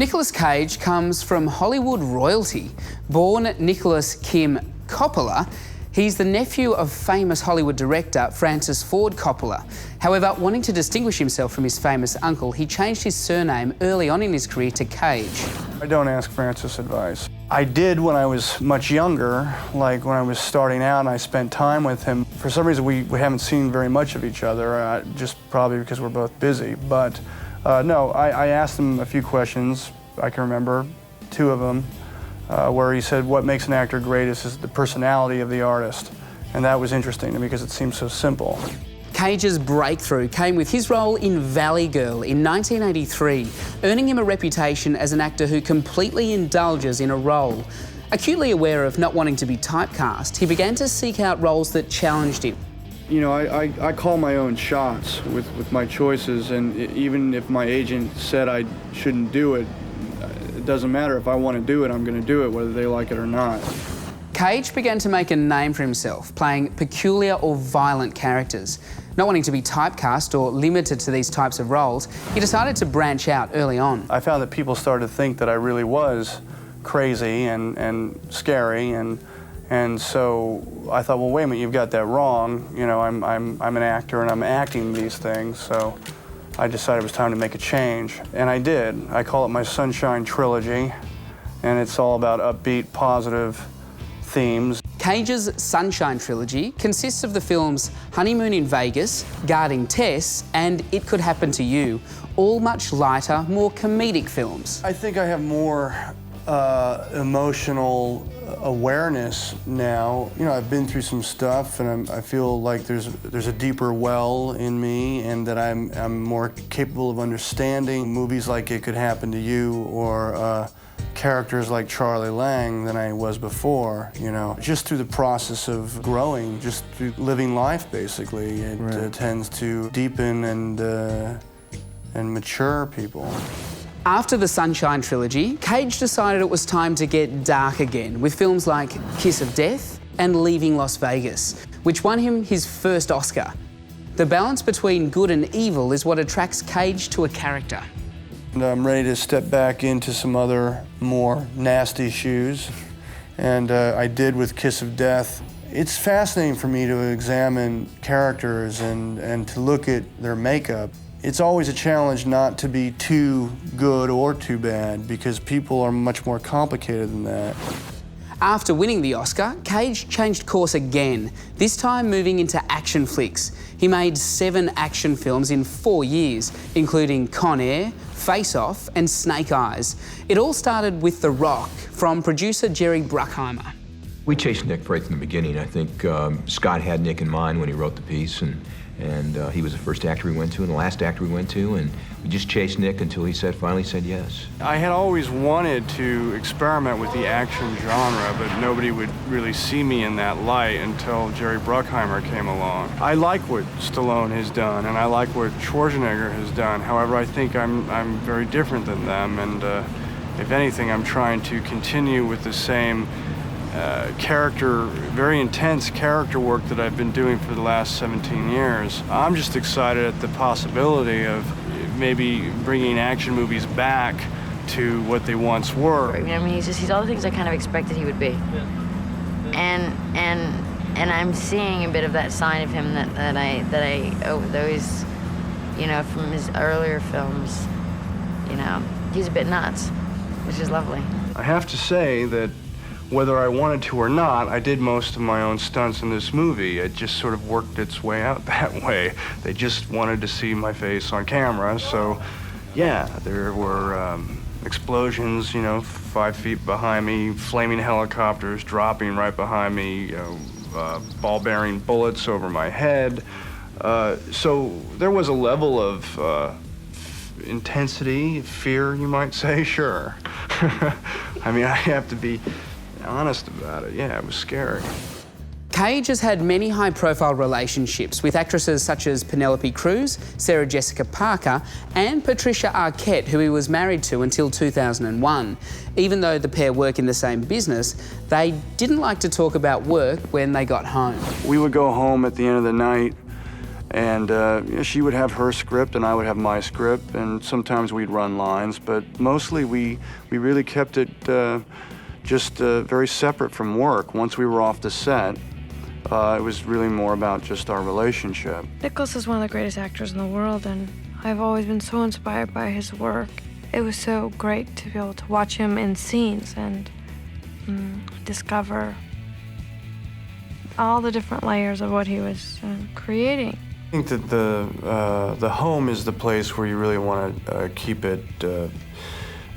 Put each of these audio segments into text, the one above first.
Nicolas Cage comes from Hollywood royalty. Born Nicholas Kim Coppola, he's the nephew of famous Hollywood director Francis Ford Coppola. However, wanting to distinguish himself from his famous uncle, he changed his surname early on in his career to Cage. I don't ask Francis advice. I did when I was much younger, like when I was starting out and I spent time with him. For some reason, we haven't seen very much of each other, just probably because we're both busy. But no, I asked him a few questions. I can remember 2 of them, where he said, what makes an actor great is the personality of the artist. And that was interesting to me because it seemed so simple. Cage's breakthrough came with his role in Valley Girl in 1983, earning him a reputation as an actor who completely indulges in a role. Acutely aware of not wanting to be typecast, he began to seek out roles that challenged him. You know, I call my own shots with my choices, and even if my agent said I shouldn't do it, it doesn't matter. If I want to do it, I'm going to do it, whether they like it or not. Cage began to make a name for himself, playing peculiar or violent characters. Not wanting to be typecast or limited to these types of roles, he decided to branch out early on. I found that people started to think that I really was crazy and scary, and so I thought, well, wait a minute, you've got that wrong. You know, I'm an actor and I'm acting these things, so I decided it was time to make a change, and I did. I call it my Sunshine Trilogy, and it's all about upbeat, positive themes. Cage's Sunshine Trilogy consists of the films Honeymoon in Vegas, Guarding Tess, and It Could Happen to You, all much lighter, more comedic films. I think I have more emotional awareness now. You know, I've been through some stuff, and I feel like there's a deeper well in me, and that I'm more capable of understanding movies like It Could Happen to You or characters like Charlie Lang than I was before, you know. Just through the process of growing, just through living life, basically, it tends to deepen and mature people. After the Sunshine Trilogy, Cage decided it was time to get dark again with films like Kiss of Death and Leaving Las Vegas, which won him his first Oscar. The balance between good and evil is what attracts Cage to a character. And I'm ready to step back into some other more nasty shoes, and I did with Kiss of Death. It's fascinating for me to examine characters and to look at their makeup. It's always a challenge not to be too good or too bad, because people are much more complicated than that. After winning the Oscar, Cage changed course again, this time moving into action flicks. He made 7 action films in 4 years, including Con Air, Face Off and Snake Eyes. It all started with The Rock, from producer Jerry Bruckheimer. We chased Nick right from the beginning. I think Scott had Nick in mind when he wrote the piece, and he was the first actor we went to and the last actor we went to, and we just chased Nick until he finally said yes. I had always wanted to experiment with the action genre, but nobody would really see me in that light until Jerry Bruckheimer came along. I like what Stallone has done, and I like what Schwarzenegger has done. However, I think I'm very different than them, and if anything, I'm trying to continue with the same very intense character work that I've been doing for the last 17 years. I'm just excited at the possibility of maybe bringing action movies back to what they once were. I mean, he's all the things I kind of expected he would be. And I'm seeing a bit of that sign of him that I always, you know, from his earlier films. You know, he's a bit nuts, which is lovely. I have to say that whether I wanted to or not, I did most of my own stunts in this movie. It just sort of worked its way out that way. They just wanted to see my face on camera, so yeah, there were explosions, you know, 5 feet behind me, flaming helicopters dropping right behind me, you know, ball-bearing bullets over my head. So there was a level of intensity, fear, you might say, sure. I mean, I have to be honest about it. Yeah, it was scary. Cage has had many high-profile relationships with actresses such as Penelope Cruz, Sarah Jessica Parker and Patricia Arquette, who he was married to until 2001. Even though the pair work in the same business, they didn't like to talk about work when they got home. We would go home at the end of the night And she would have her script and I would have my script, and sometimes we'd run lines, but mostly we really kept it just very separate from work. Once we were off the set, it was really more about just our relationship. Nicolas is one of the greatest actors in the world, and I've always been so inspired by his work. It was so great to be able to watch him in scenes and discover all the different layers of what he was creating. I think that the home is the place where you really want to keep it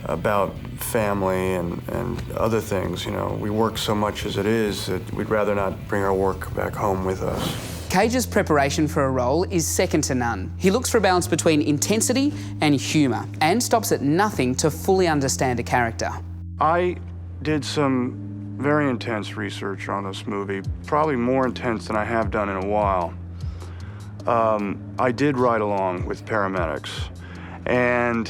about family and other things. You know, we work so much as it is that we'd rather not bring our work back home with us. Cage's preparation for a role is second to none. He looks for a balance between intensity and humour and stops at nothing to fully understand a character. I did some very intense research on this movie, probably more intense than I have done in a while. I did ride along with paramedics, and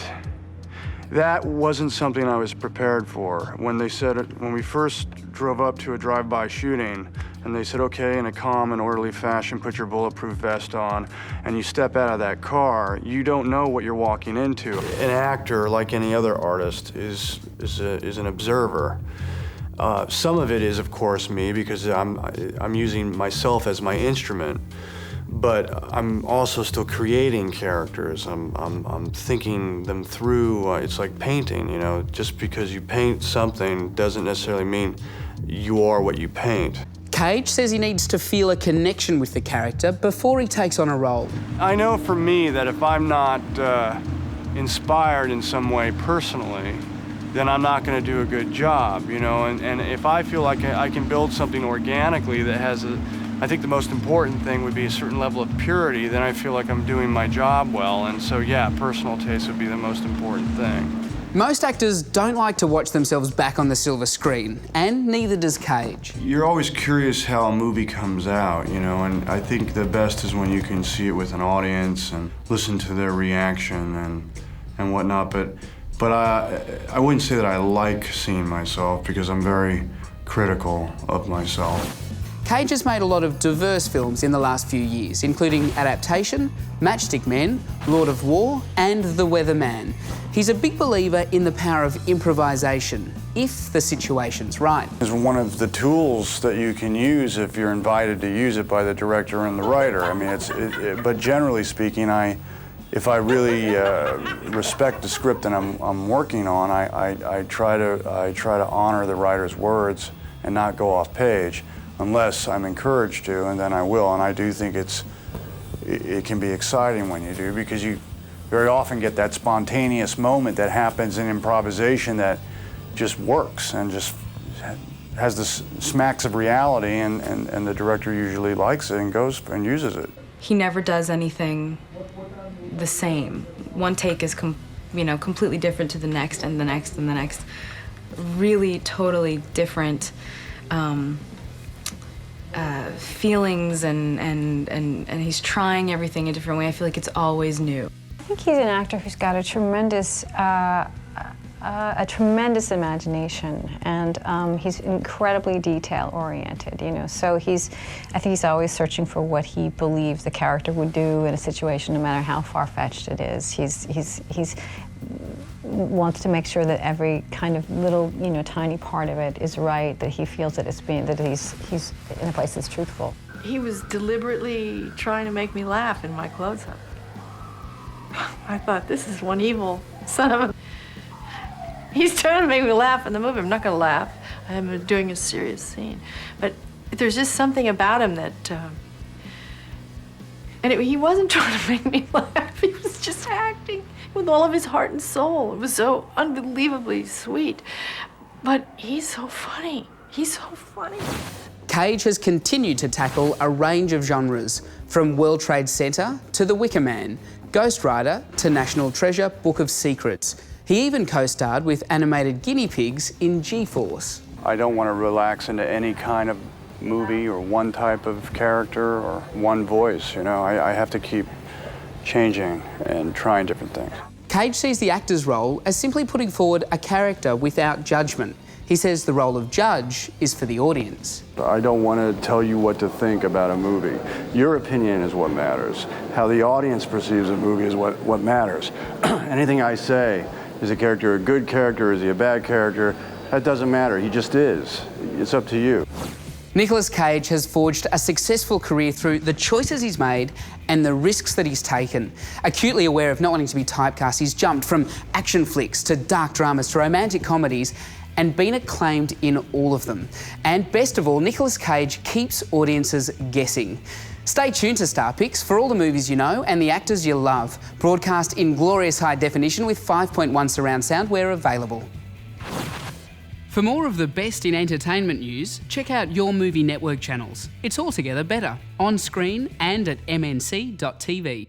that wasn't something I was prepared for. When we first drove up to a drive-by shooting, and they said, okay, in a calm and orderly fashion, put your bulletproof vest on, and you step out of that car, you don't know what you're walking into. An actor, like any other artist, is an observer. Some of it is, of course, me, because I'm using myself as my instrument. But I'm also still creating characters. I'm thinking them through. It's like painting, you know. Just because you paint something doesn't necessarily mean you are what you paint. Cage says he needs to feel a connection with the character before he takes on a role. I know for me that if I'm not inspired in some way personally, then I'm not going to do a good job, you know. And if I feel like I can build something organically that has I think the most important thing would be a certain level of purity, then I feel like I'm doing my job well. And so, yeah, personal taste would be the most important thing. Most actors don't like to watch themselves back on the silver screen, and neither does Cage. You're always curious how a movie comes out, you know, and I think the best is when you can see it with an audience and listen to their reaction and whatnot. But I wouldn't say that I like seeing myself, because I'm very critical of myself. Cage has made a lot of diverse films in the last few years, including Adaptation, Matchstick Men, Lord of War, and The Weather Man. He's a big believer in the power of improvisation, if the situation's right. It's one of the tools that you can use if you're invited to use it by the director and the writer. I mean, but generally speaking, if I really respect the script that I'm working on, I try to honor the writer's words and not go off page, unless I'm encouraged to, and then I will. And I do think it can be exciting when you do, because you very often get that spontaneous moment that happens in improvisation that just works and just has this smacks of reality, and the director usually likes it and goes and uses it. He never does anything the same. One take is completely different to the next and the next and the next. Really totally different feelings, and he's trying everything a different way. I feel like it's always new. I think he's an actor who's got a tremendous imagination, and he's incredibly detail-oriented, you know. So I think he's always searching for what he believes the character would do in a situation, no matter how far-fetched it is. He's wants to make sure that every kind of little, you know, tiny part of it is right, that he feels that he's in a place that's truthful. He was deliberately trying to make me laugh in my close-up. I thought, this is one evil son of a... He's trying to make me laugh in the movie. I'm not gonna laugh. I'm doing a serious scene. But there's just something about him that, he wasn't trying to make me laugh. He was just acting with all of his heart and soul. It was so unbelievably sweet. But he's so funny. He's so funny. Cage has continued to tackle a range of genres, from World Trade Center to The Wicker Man, Ghost Rider to National Treasure, Book of Secrets. He even co-starred with animated guinea pigs in G-Force. I don't want to relax into any kind of movie or one type of character or one voice, you know. I have to keep changing and trying different things. Cage sees the actor's role as simply putting forward a character without judgment. He says the role of judge is for the audience. I don't want to tell you what to think about a movie. Your opinion is what matters. How the audience perceives a movie is what matters. Anything I say, is a character a good character, is he a bad character? That doesn't matter, he just is. It's up to you. Nicolas Cage has forged a successful career through the choices he's made and the risks that he's taken. Acutely aware of not wanting to be typecast, he's jumped from action flicks to dark dramas to romantic comedies and been acclaimed in all of them. And best of all, Nicolas Cage keeps audiences guessing. Stay tuned to Star Picks for all the movies you know and the actors you love, broadcast in glorious high definition with 5.1 surround sound where available. For more of the best in entertainment news, check out your Movie Network channels. It's altogether better, on screen and at mnc.tv.